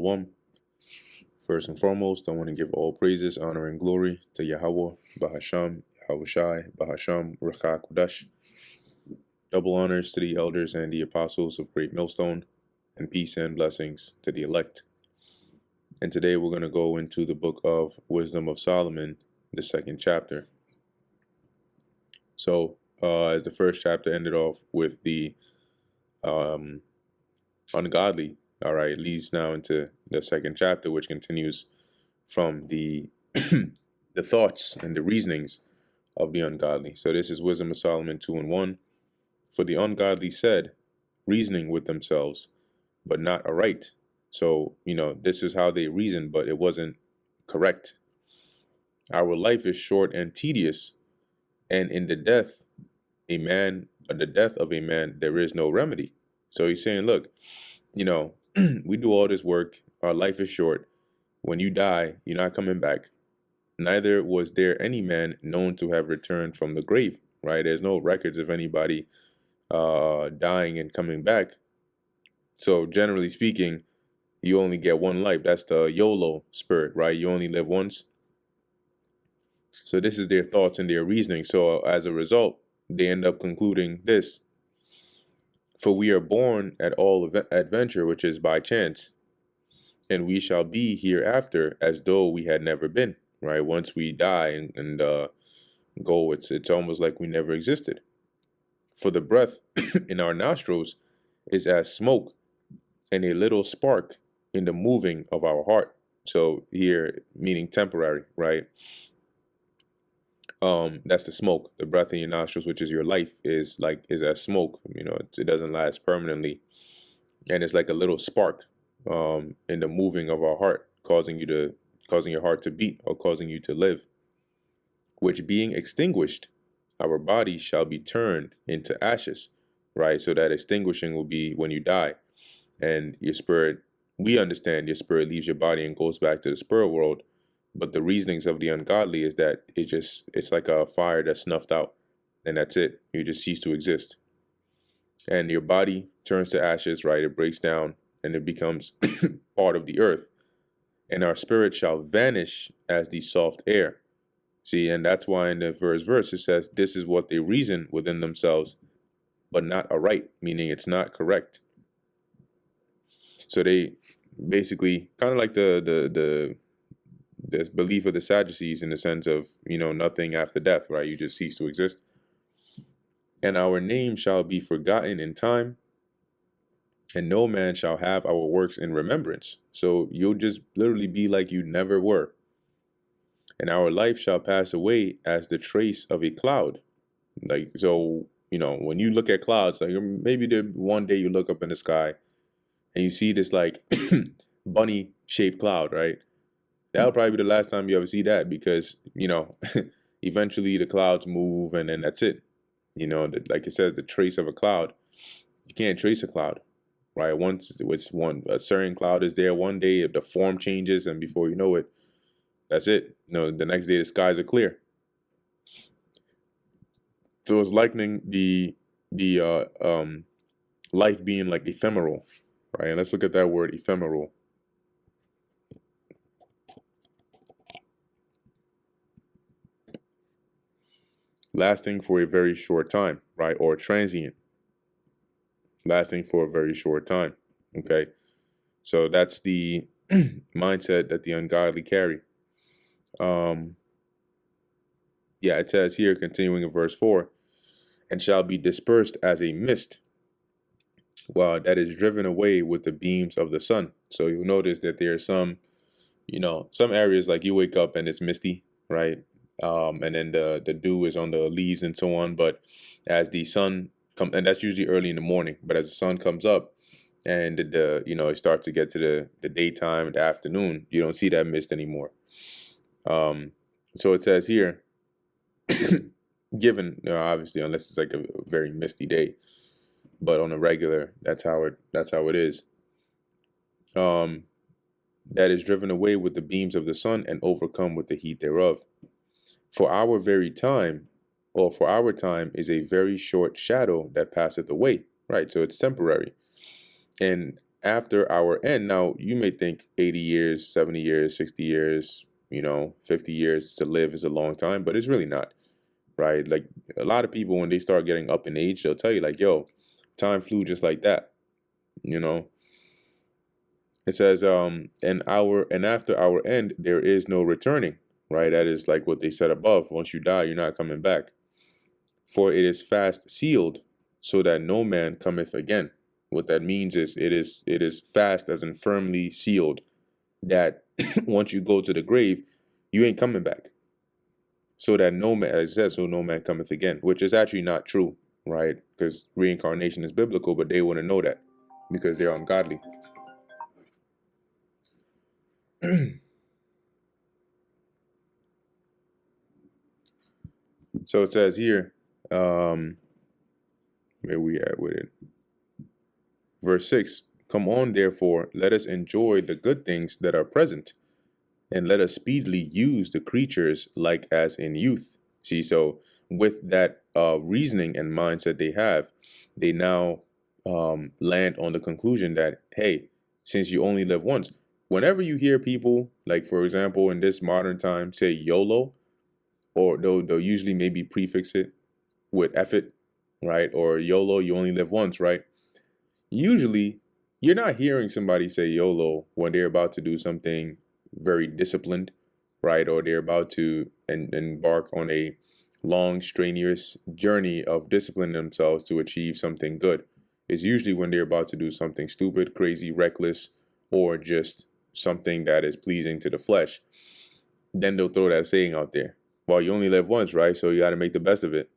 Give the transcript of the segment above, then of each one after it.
Shalom. First and foremost, I want to give all praises, honor, and glory to Yahweh, Bahasham, Yahushai, Bahasham, Ruach HaKodesh. Double honors to the elders and the apostles of Great Millstone, and peace and blessings to the elect. And today we're going to go into the book of Wisdom of Solomon, the second chapter. So, as the first chapter ended off with the ungodly, all right, it leads now into the second chapter, which continues from the the thoughts and the reasonings of the ungodly. So this is Wisdom of Solomon 2:1. For the ungodly said, reasoning with themselves, but not aright. So, this is how they reasoned, but it wasn't correct. Our life is short and tedious, and in the death of a man, there is no remedy. So he's saying, look, we do all this work. Our life is short. When you die, you're not coming back. Neither was there any man known to have returned from the grave, right? There's no records of anybody dying and coming back. So generally speaking, you only get one life. That's the YOLO spirit, right? You only live once. So this is their thoughts and their reasoning. So as a result, they end up concluding this. For we are born at all adventure, which is by chance, and we shall be hereafter as though we had never been, right? Once we die and go, it's almost like we never existed. For the breath in our nostrils is as smoke, and a little spark in the moving of our heart. So here, meaning temporary, right? That's the smoke. The breath in your nostrils, which is your life, is as smoke. It doesn't last permanently, and it's like a little spark in the moving of our heart, causing your heart to beat or causing you to live. Which being extinguished, our body shall be turned into ashes, right? So that extinguishing will be when you die, and your spirit. We understand your spirit leaves your body and goes back to the spirit world. But the reasonings of the ungodly is that it's like a fire that's snuffed out, and that's it. You just cease to exist. And your body turns to ashes, right? It breaks down and it becomes part of the earth. And our spirit shall vanish as the soft air. See, and that's why in the first verse it says, this is what they reason within themselves, but not aright, meaning it's not correct. So they basically kind of like the belief of the Sadducees in the sense of, nothing after death, right? You just cease to exist. And our name shall be forgotten in time, and no man shall have our works in remembrance. So you'll just literally be like you never were. And our life shall pass away as the trace of a cloud. When you look at clouds, like maybe one day you look up in the sky and you see this like bunny shaped cloud, right? That'll probably be the last time you ever see that, because, eventually the clouds move and then that's it. Like it says, the trace of a cloud. You can't trace a cloud, right? Once a certain cloud is there, one day the form changes, and before you know it, that's it. The next day the skies are clear. So it's likening the life being like ephemeral, right? And let's look at that word, ephemeral. Lasting for a very short time, right? Or transient. Lasting for a very short time. Okay. So that's the mindset that the ungodly carry. It says here, continuing in verse 4, and shall be dispersed as a mist, that is driven away with the beams of the sun. So you'll notice that there are some areas like you wake up and it's misty, right? And then the dew is on the leaves and so on. But as the sun comes, and that's usually early in the morning, but as the sun comes up and it starts to get to the daytime, the afternoon, you don't see that mist anymore. So it says here, given, obviously, unless it's like a very misty day, but on a regular, that's how it is. That is driven away with the beams of the sun and overcome with the heat thereof. For our time is a very short shadow that passeth away, right? So it's temporary. And after our end. Now, you may think 80 years, 70 years, 60 years, 50 years to live is a long time, but it's really not, right? Like a lot of people, when they start getting up in age, they'll tell you like, yo, time flew just like that, you know? It says, and after our end, there is no returning, right? That is like what they said above. Once you die, you're not coming back. For it is fast sealed, so that no man cometh again. What that means is it is fast as in firmly sealed, that once you go to the grave, you ain't coming back. So that no man, as it says, so no man cometh again, which is actually not true, right? Because reincarnation is biblical, but they wouldn't know that because they're ungodly. So it says here, where we at with it? Verse 6, come on, therefore, let us enjoy the good things that are present, and let us speedily use the creatures like as in youth. See, so with that reasoning and mindset they have, they now land on the conclusion that, hey, since you only live once, whenever you hear people, like for example, in this modern time, say YOLO, or they'll usually maybe prefix it with F it, right? Or YOLO, you only live once, right? Usually, you're not hearing somebody say YOLO when they're about to do something very disciplined, right? Or they're about to embark on a long, strenuous journey of disciplining themselves to achieve something good. It's usually when they're about to do something stupid, crazy, reckless, or just something that is pleasing to the flesh. Then they'll throw that saying out there. Well, you only live once, right? So you got to make the best of it.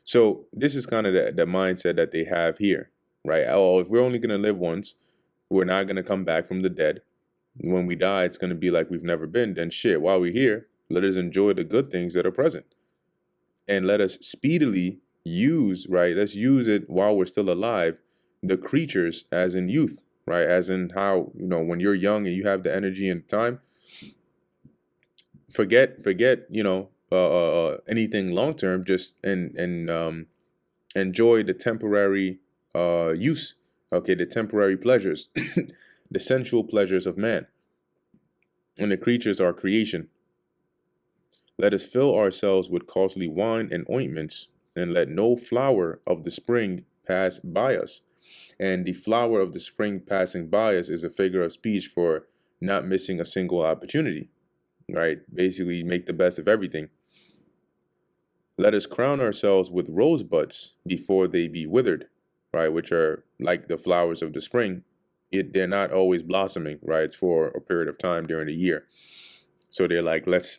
So this is kind of the mindset that they have here, right? Oh, if we're only going to live once, we're not going to come back from the dead. When we die, it's going to be like we've never been. Then shit, while we're here, let us enjoy the good things that are present. And let us speedily use, right? Let's use it while we're still alive, the creatures as in youth, right? As in how, when you're young and you have the energy and time, forget, anything long term, just and enjoy the temporary use, okay, the temporary pleasures, the sensual pleasures of man. And the creatures are creation. Let us fill ourselves with costly wine and ointments, and let no flower of the spring pass by us. And the flower of the spring passing by us is a figure of speech for not missing a single opportunity, right? Basically, make the best of everything. Let us crown ourselves with rosebuds before they be withered, right? Which are like the flowers of the spring. They're not always blossoming, right? It's for a period of time during the year. So they're like, let's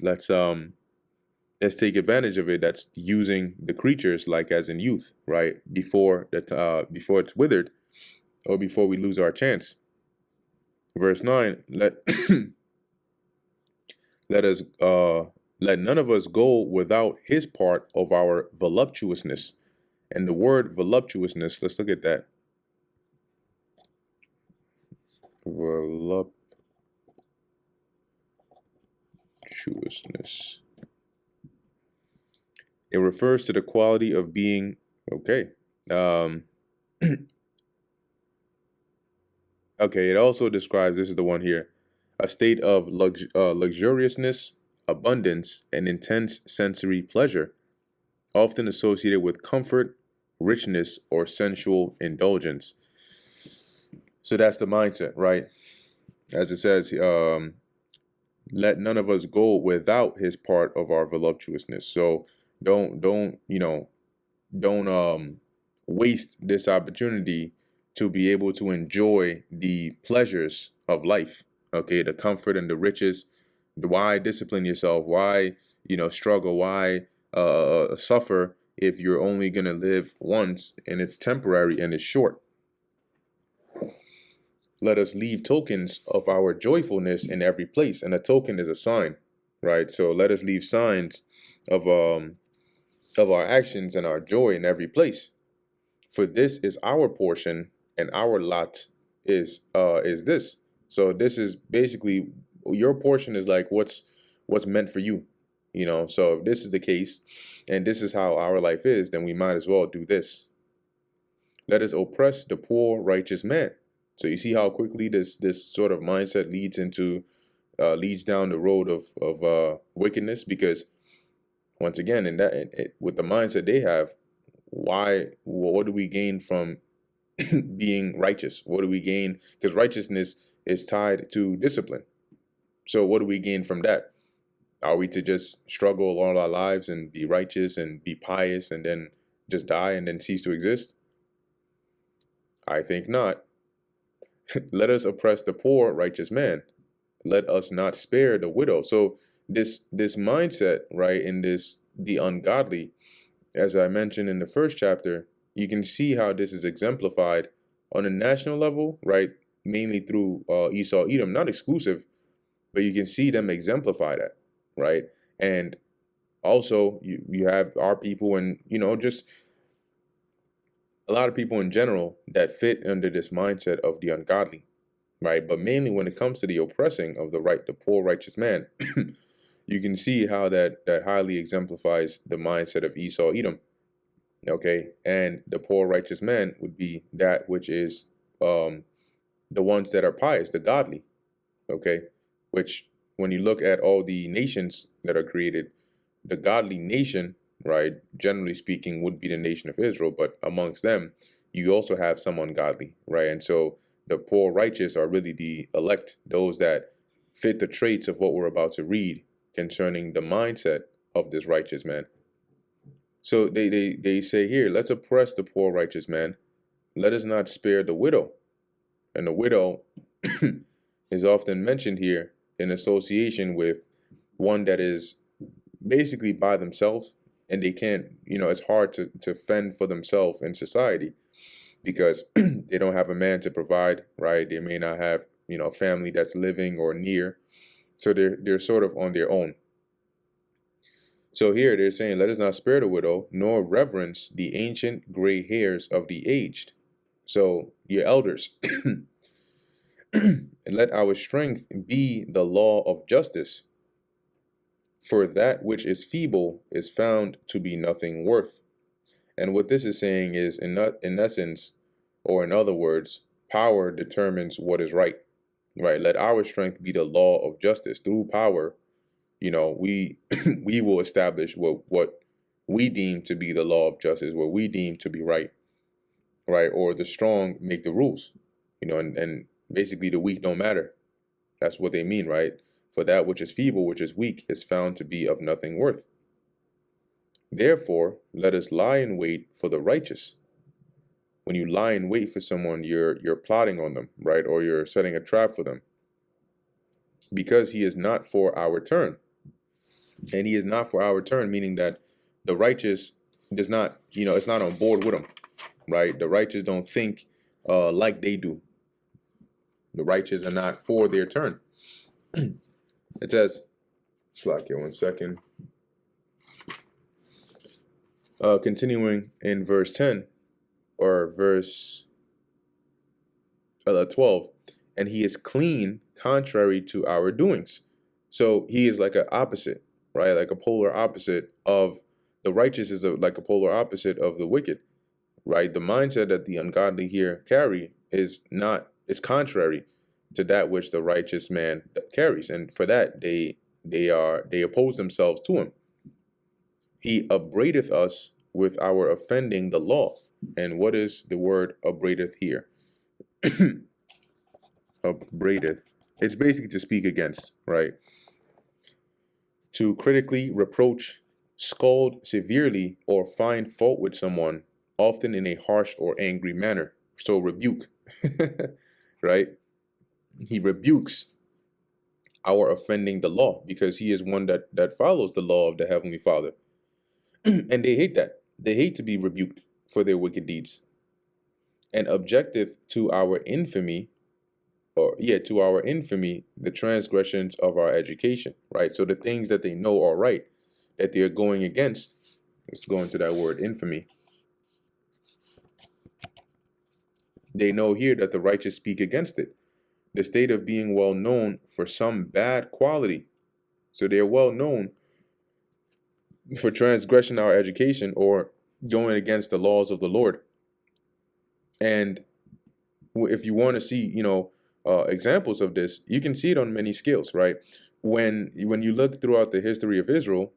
take advantage of it. That's using the creatures like as in youth, right? Before it's withered, or before we lose our chance. Verse 9, let us let none of us go without his part of our voluptuousness. And the word voluptuousness, let's look at that. Voluptuousness. It refers to the quality of being, okay. Okay, it also describes, this is the one here, a state of luxuriousness, abundance, and intense sensory pleasure, often associated with comfort, richness, or sensual indulgence. So that's the mindset, right? As it says, let none of us go without his part of our voluptuousness. So don't waste this opportunity to be able to enjoy the pleasures of life, okay, the comfort and the riches. Why discipline yourself? Why struggle? Why suffer if you're only gonna live once and it's temporary and it's short? Let us leave tokens of our joyfulness in every place, and a token is a sign, right? So let us leave signs of our actions and our joy in every place, for this is our portion and our lot is this. So this is basically your portion is like what's meant for you, so if this is the case and this is how our life is, then we might as well do this. Let us oppress the poor righteous man. So you see how quickly this sort of mindset leads down the road of wickedness, because once again, with the mindset they have, what do we gain from being righteous? What do we gain? Because righteousness is tied to discipline. So what do we gain from that? Are we to just struggle all our lives and be righteous and be pious and then just die and then cease to exist? I think not. Let us oppress the poor, righteous man. Let us not spare the widow. So this mindset, right, in the ungodly, as I mentioned in the first chapter, you can see how this is exemplified on a national level, right? Mainly through Esau, Edom, not exclusive, but you can see them exemplify that, right? And also you have our people, and just a lot of people in general that fit under this mindset of the ungodly, right? But mainly when it comes to the oppressing of the poor righteous man, you can see how that highly exemplifies the mindset of Esau, Edom. Okay, and the poor righteous man would be that which is the ones that are pious, the godly. Okay, which when you look at all the nations that are created, the godly nation, right, generally speaking, would be the nation of Israel. But amongst them, you also have some ungodly, right? And so the poor righteous are really the elect, those that fit the traits of what we're about to read concerning the mindset of this righteous man. So they say here, let's oppress the poor righteous man. Let us not spare the widow. And the widow is often mentioned here in association with one that is basically by themselves, and they can't, it's hard to fend for themselves in society because they don't have a man to provide, right? They may not have, a family that's living or near. So they're sort of on their own. So here they're saying, let us not spare the widow, nor reverence the ancient gray hairs of the aged. So your elders, and let our strength be the law of justice. For that which is feeble is found to be nothing worth. And what this is saying is, in essence, or in other words, power determines what is right. Right? Let our strength be the law of justice. Through power, we we will establish what we deem to be the law of justice, what we deem to be right, right? Or the strong make the rules, and basically the weak don't matter. That's what they mean, right? For that which is feeble, which is weak, is found to be of nothing worth. Therefore, let us lie in wait for the righteous. When you lie in wait for someone, you're plotting on them, right? Or you're setting a trap for them, because he is not for our turn. And he is not for our turn, meaning that the righteous does not, it's not on board with him, right? The righteous don't think like they do. The righteous are not for their turn. It says, slack here 1 second. Continuing in verse 10 or verse 12, and he is clean contrary to our doings. So he is like an opposite, right? Like a polar opposite of the righteous is like a polar opposite of the wicked, right? The mindset that the ungodly here carry is contrary to that which the righteous man carries, and for that they oppose themselves to him. He upbraideth us with our offending the law. And what is the word upbraideth here? Upbraideth. It's basically to speak against, right? To critically reproach, scold severely, or find fault with someone, often in a harsh or angry manner. So rebuke, right? He rebukes our offending the law because he is one that follows the law of the Heavenly Father. And they hate that. They hate to be rebuked for their wicked deeds. And objective to our infamy, the transgressions of our education, right? So the things that they know are right, that they're going against. Let's go into that word, infamy. They know here that the righteous speak against it. The state of being well known for some bad quality. So they're well known for transgression our education or going against the laws of the Lord. And if you want to see, examples of this, you can see it on many scales, right? When you look throughout the history of Israel,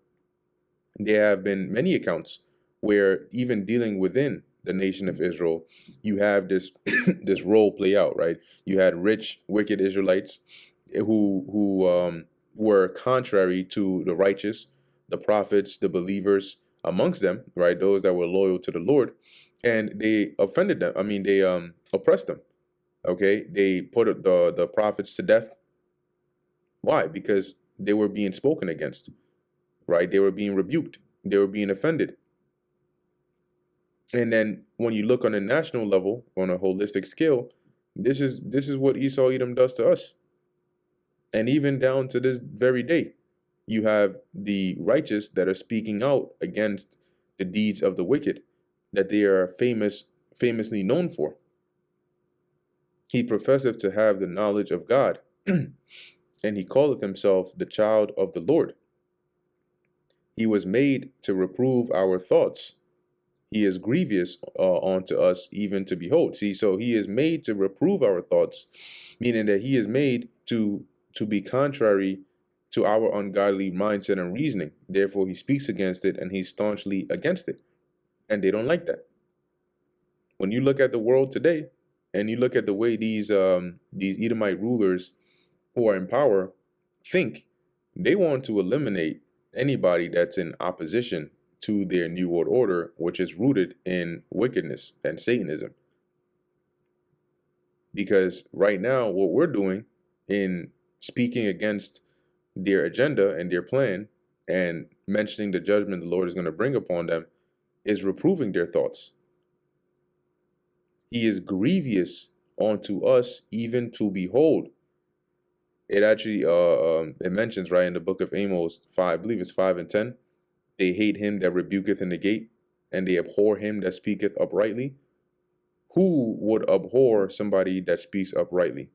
there have been many accounts where even dealing within the nation of Israel, you have this this role play out, right? You had rich, wicked Israelites who were contrary to the righteous, the prophets, the believers amongst them, right? Those that were loyal to the Lord, and they offended them. I mean, they oppressed them. Okay, they put the prophets to death. Why? Because they were being spoken against, right? They were being rebuked. They were being offended. And then when you look on a national level, on a holistic scale, this is what Esau Edom does to us. And even down to this very day, you have the righteous that are speaking out against the deeds of the wicked that they are famously known for. He professeth to have the knowledge of God, and he calleth himself the child of the Lord. He was made to reprove our thoughts. He is grievous unto us even to behold. See, so he is made to reprove our thoughts, meaning that he is made to be contrary to our ungodly mindset and reasoning. Therefore, he speaks against it, and he's staunchly against it. And they don't like that. When you look at the world today, and you look at the way these Edomite rulers who are in power think, they want to eliminate anybody that's in opposition to their New World Order, which is rooted in wickedness and Satanism. Because right now, what we're doing in speaking against their agenda and their plan and mentioning the judgment the Lord is going to bring upon them is reproving their thoughts. He is grievous unto us even to behold. It actually it mentions right in the book of Amos 5, I believe it's 5 and 10. They hate him that rebuketh in the gate, and they abhor him that speaketh uprightly. Who would abhor somebody that speaks uprightly?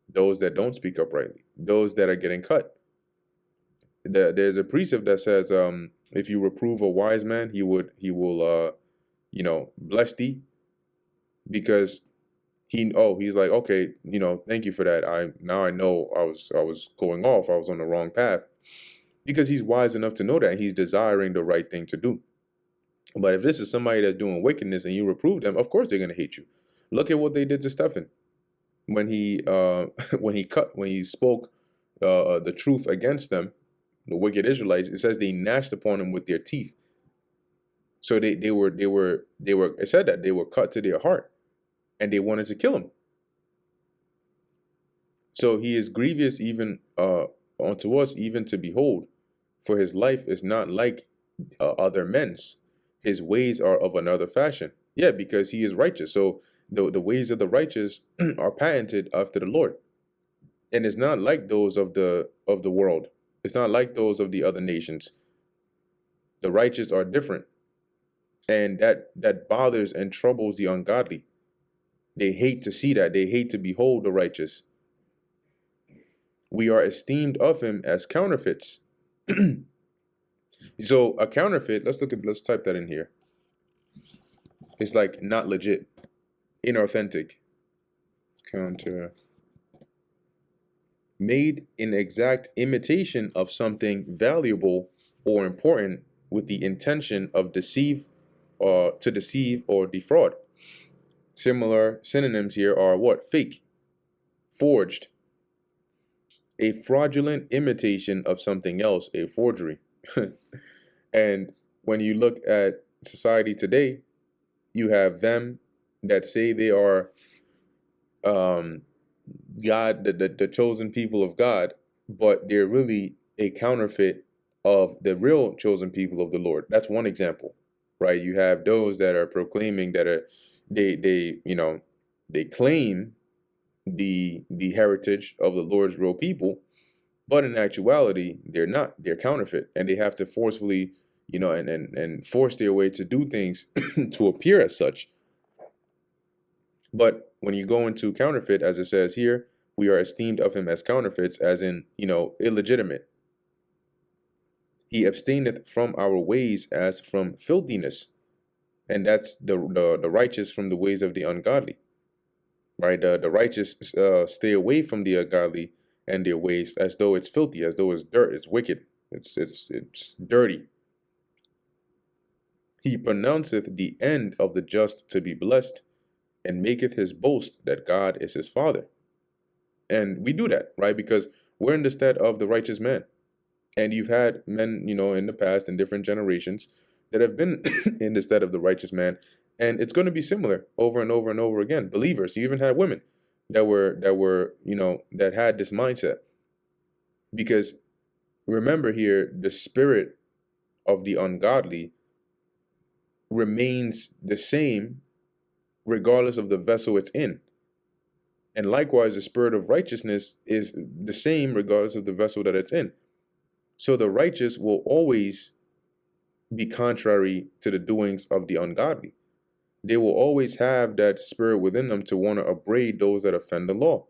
Those that don't speak uprightly, those that are getting cut. There's a precept that says, if you reprove a wise man, he will bless thee, because he's like, okay, thank you for that. I know I was going off. I was on the wrong path, because he's wise enough to know that, and he's desiring the right thing to do. But if this is somebody that's doing wickedness and you reprove them, of course they're going to hate you. Look at what they did to Stephen when he spoke the truth against them, the wicked Israelites. It says they gnashed upon him with their teeth. So they were it said that they were cut to their heart, and they wanted to kill him. So he is grievous even unto us even to behold, for his life is not like other men's. His ways are of another fashion. Yeah, because he is righteous. So the ways of the righteous are patented after the Lord. And it's not like those of the world. It's not like those of the other nations. The righteous are different. And that bothers and troubles the ungodly. They hate to see that. They hate to behold the righteous. We are esteemed of him as counterfeits. So a counterfeit, let's type that in here. It's like not legit, inauthentic. Counter. Made in exact imitation of something valuable or important with the intention of deceive or defraud. Similar synonyms here are what? Fake, forged, a fraudulent imitation of something else, a forgery. And when you look at society today, you have them that say they are God, the chosen people of God, but they're really a counterfeit of the real chosen people of the Lord. That's one example, right? You have those that are proclaiming that they claim the heritage of the Lord's real people, but in actuality, they're not. They're counterfeit, and they have to forcefully, and force their way to do things to appear as such. But when you go into counterfeit, as it says here, we are esteemed of him as counterfeits, as in, illegitimate. He abstaineth from our ways as from filthiness, and that's the righteous from the ways of the ungodly. right? The righteous stay away from the ungodly and their ways, as though it's filthy, as though it's dirt, it's wicked, it's dirty. He pronounceth the end of the just to be blessed, and maketh his boast that God is his father. And we do that, right? Because we're in the stead of the righteous man. And you've had men, in the past in different generations that have been in the stead of the righteous man. And it's going to be similar over and over and over again. Believers, you even had women that had this mindset. Because remember here, the spirit of the ungodly remains the same regardless of the vessel it's in. And likewise, the spirit of righteousness is the same regardless of the vessel that it's in. So the righteous will always be contrary to the doings of the ungodly. They will always have that spirit within them to want to upbraid those that offend the law,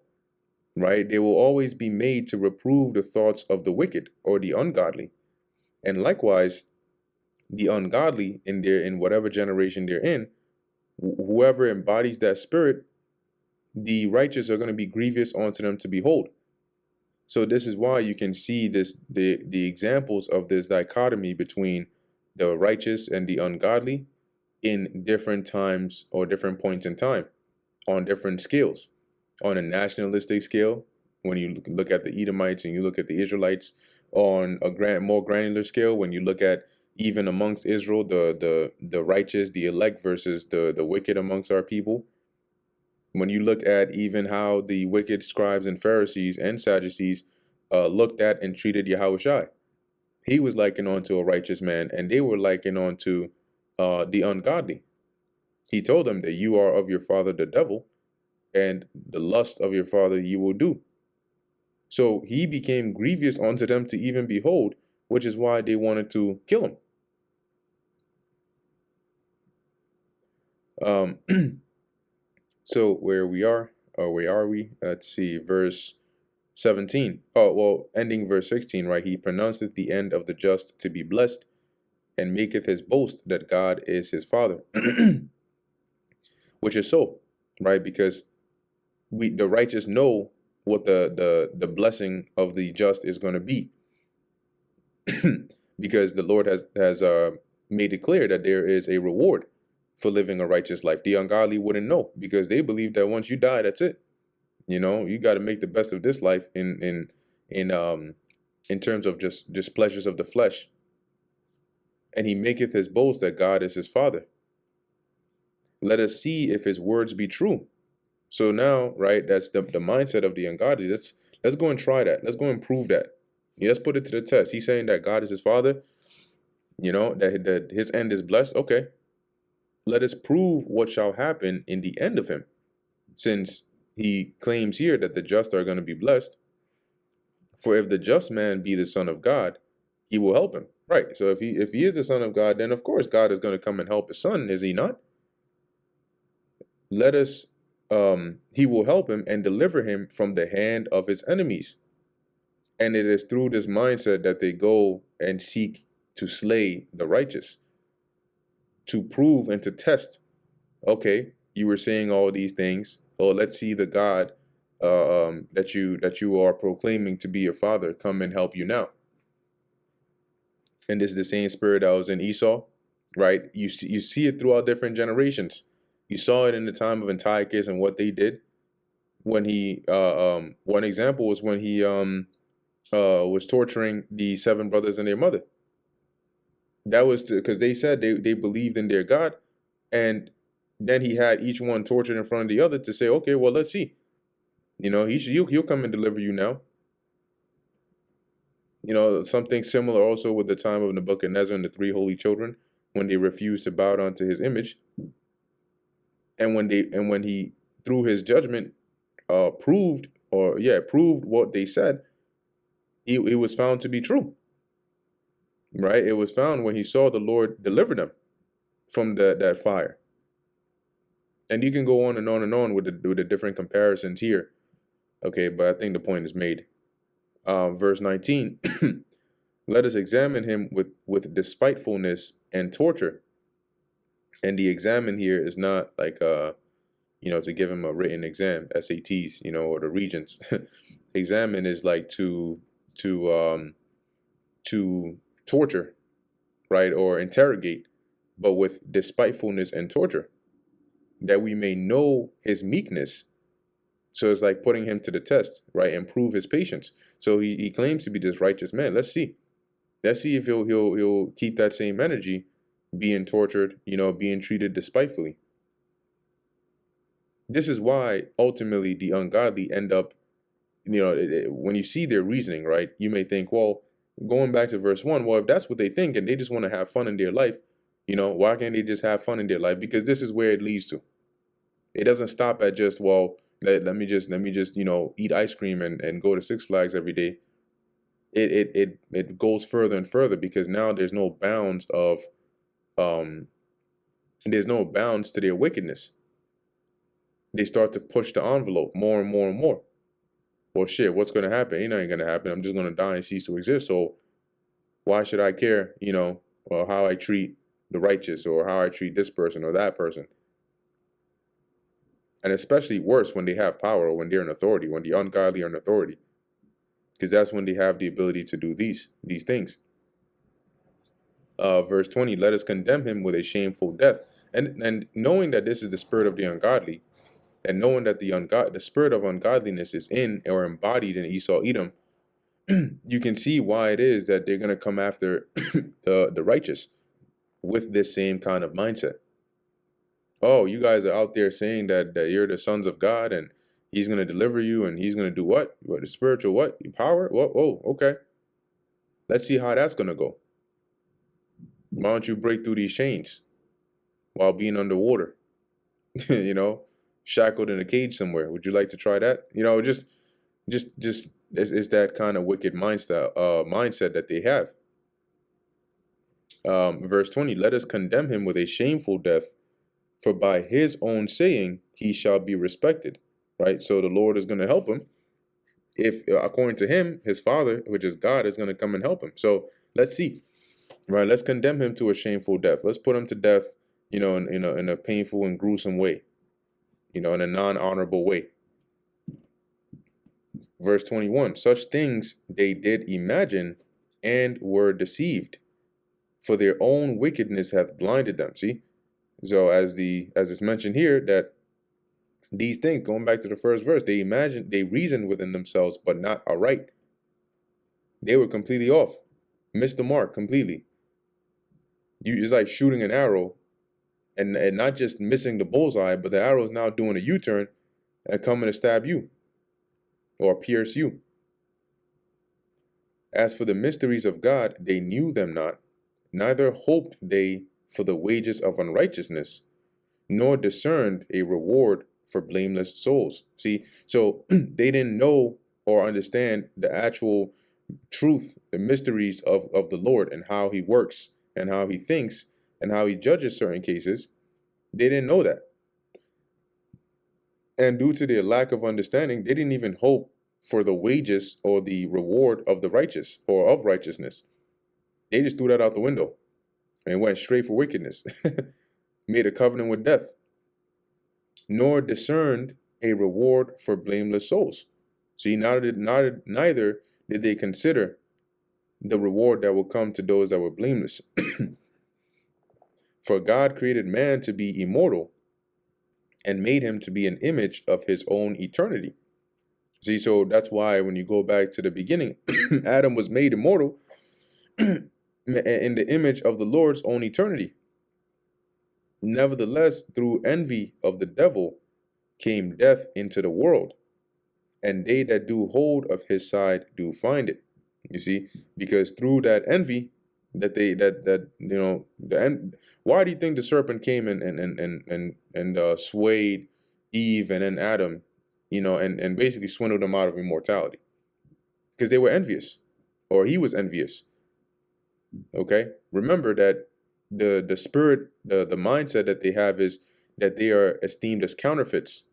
right? They will always be made to reprove the thoughts of the wicked or the ungodly. And likewise, the ungodly in whatever generation they're in, whoever embodies that spirit, the righteous are going to be grievous unto them to behold. So this is why you can see the examples of this dichotomy between the righteous and the ungodly in different times or different points in time on different scales. On a nationalistic scale, when you look at the Edomites and you look at the Israelites, on a more granular scale, when you look at even amongst Israel, the righteous, the elect versus the wicked amongst our people. When you look at even how the wicked scribes and Pharisees and Sadducees looked at and treated Yahushua, he was likened unto a righteous man, and they were likened unto the ungodly. He told them that you are of your father the devil, and the lust of your father you will do. So he became grievous unto them to even behold, which is why they wanted to kill him. So where are we? Let's see, verse 17. Oh, well, ending verse 16, right? He pronounceth the end of the just to be blessed, and maketh his boast that God is his father. Which is so, right? Because the righteous know what the blessing of the just is going to be. Because the Lord has made it clear that there is a reward for living a righteous life. The ungodly wouldn't know, because they believe that once you die, that's it. You got to make the best of this life in terms of just pleasures of the flesh. And he maketh his boast that God is his father. Let us see if his words be true. So now, right, that's the mindset of the ungodly. Let's go and try that. Let's go and prove that. Yeah, let's put it to the test. He's saying that God is his father, that his end is blessed. Okay. Let us prove what shall happen in the end of him. Since he claims here that the just are going to be blessed. For if the just man be the son of God, he will help him. Right. So if he is the son of God, then of course God is going to come and help his son, is he not? Let us he will help him and deliver him from the hand of his enemies. And it is through this mindset that they go and seek to slay the righteous, to prove and to test. Okay, you were saying all these things. Oh, let's see the God that you are proclaiming to be your father come and help you now. And this is the same spirit that was in Esau, right? You see it throughout different generations. You saw it in the time of Antiochus and what they did. When he one example was when he was torturing the 7 brothers and their mother. That was because they said they believed in their God, and then he had each one tortured in front of the other to say, okay, well, let's see. He'll come and deliver you now. Something similar also with the time of Nebuchadnezzar and the 3 holy children, when they refused to bow down to his image, and when he through his judgment proved what they said, it was found to be true. Right? It was found when he saw the Lord deliver them from that fire. And you can go on and on and on with the different comparisons here. Okay, but I think the point is made. Verse 19, let us examine him with despitefulness and torture. And the examine here is not like to give him a written exam, SATs, or the regents. Examine is like to to torture, right, or interrogate, but with despitefulness and torture, that we may know his meekness. So it's like putting him to the test, right, and prove his patience. So he claims to be this righteous man. Let's see. Let's see if he'll keep that same energy, being tortured, being treated despitefully. This is why ultimately the ungodly end up, when you see their reasoning, right, you may think, well, going back to verse 1, well, if that's what they think and they just want to have fun in their life, why can't they just have fun in their life? Because this is where it leads to. It doesn't stop at just, well, let me just eat ice cream and go to Six Flags every day. It goes further and further, because now there's no bounds to their wickedness. They start to push the envelope more and more and more. Well, shit, what's going to happen? Ain't nothing going to happen. I'm just going to die and cease to exist. So why should I care, how I treat the righteous, or how I treat this person or that person? And especially worse when they have power, or when they're in authority, when the ungodly are in authority, because that's when they have the ability to do these things. Verse 20, let us condemn him with a shameful death. And knowing that this is the spirit of the ungodly, and knowing that the spirit of ungodliness is in or embodied in Esau Edom, you can see why it is that they're going to come after the righteous with this same kind of mindset. Oh, you guys are out there saying that you're the sons of God, and he's going to deliver you, and he's going to do what? What, the spiritual what? Power? Whoa, okay. Let's see how that's going to go. Why don't you break through these chains while being underwater? Shackled in a cage somewhere. Would you like to try that? Just it's that kind of wicked mindset that they have. Verse 20, let us condemn him with a shameful death, for by his own saying he shall be respected. Right? So the Lord is going to help him. If, according to him, his father, which is God, is going to come and help him. So let's see. Right? Let's condemn him to a shameful death. Let's put him to death, in a painful and gruesome way, in a non-honorable way. Verse 21, such things they did imagine and were deceived, for their own wickedness hath blinded them. See? So as it's mentioned here, that these things, going back to the first verse, they reasoned within themselves, but not aright. They were completely off, missed the mark completely. It's like shooting an arrow and not just missing the bullseye, but the arrow is now doing a U-turn and coming to stab you or pierce you. As for the mysteries of God, they knew them not, neither hoped they for the wages of unrighteousness, nor discerned a reward for blameless souls. See, so they didn't know or understand the actual truth, the mysteries of the Lord, and how he works and how he thinks and how he judges certain cases. They didn't know that. And due to their lack of understanding, they didn't even hope for the wages or the reward of the righteous or of righteousness. They just threw that out the window and went straight for wickedness, made a covenant with death, nor discerned a reward for blameless souls. See, neither did they consider the reward that will come to those that were blameless. For God created man to be immortal and made him to be an image of his own eternity. See, so that's why when you go back to the beginning, Adam was made immortal in the image of the Lord's own eternity. Nevertheless, through envy of the devil came death into the world, and they that do hold of his side do find it. You see, because through that envy, why do you think the serpent came and swayed Eve and then Adam, and basically swindled them out of immortality? Because they were envious, or he was envious. Okay, remember that the spirit, the mindset that they have is that they are esteemed as counterfeits,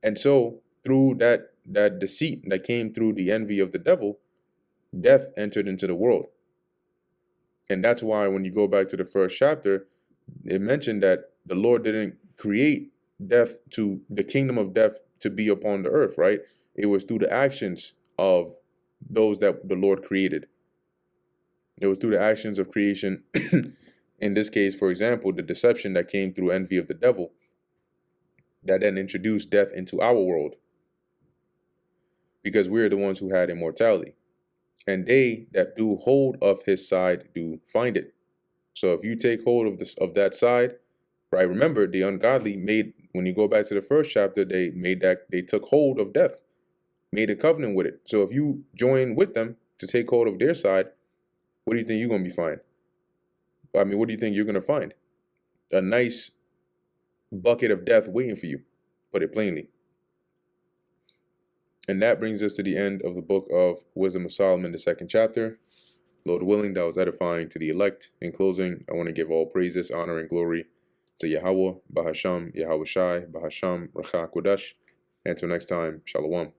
and so through that deceit that came through the envy of the devil, death entered into the world. And that's why when you go back to the first chapter, it mentioned that the Lord didn't create death, to the kingdom of death to be upon the earth, right? It was through the actions of those that the Lord created. It was through the actions of creation. In this case, for example, the deception that came through envy of the devil, that then introduced death into our world, because we're the ones who had immortality. And they that do hold of his side do find it. So if you take hold of this, of that side, right? Remember, the ungodly made, when you go back to the first chapter, they took hold of death, made a covenant with it. So if you join with them to take hold of their side, what do you think you're going to be fine? I mean, what do you think you're going to find? A nice bucket of death waiting for you, put it plainly. And that brings us to the end of the book of Wisdom of Solomon, the second chapter. Lord willing, that was edifying to the elect. In closing, I want to give all praises, honor, and glory to Yahweh, Bahasham, Yahweh Shai, Bahasham, Racha Kodesh. Until next time, Shalom.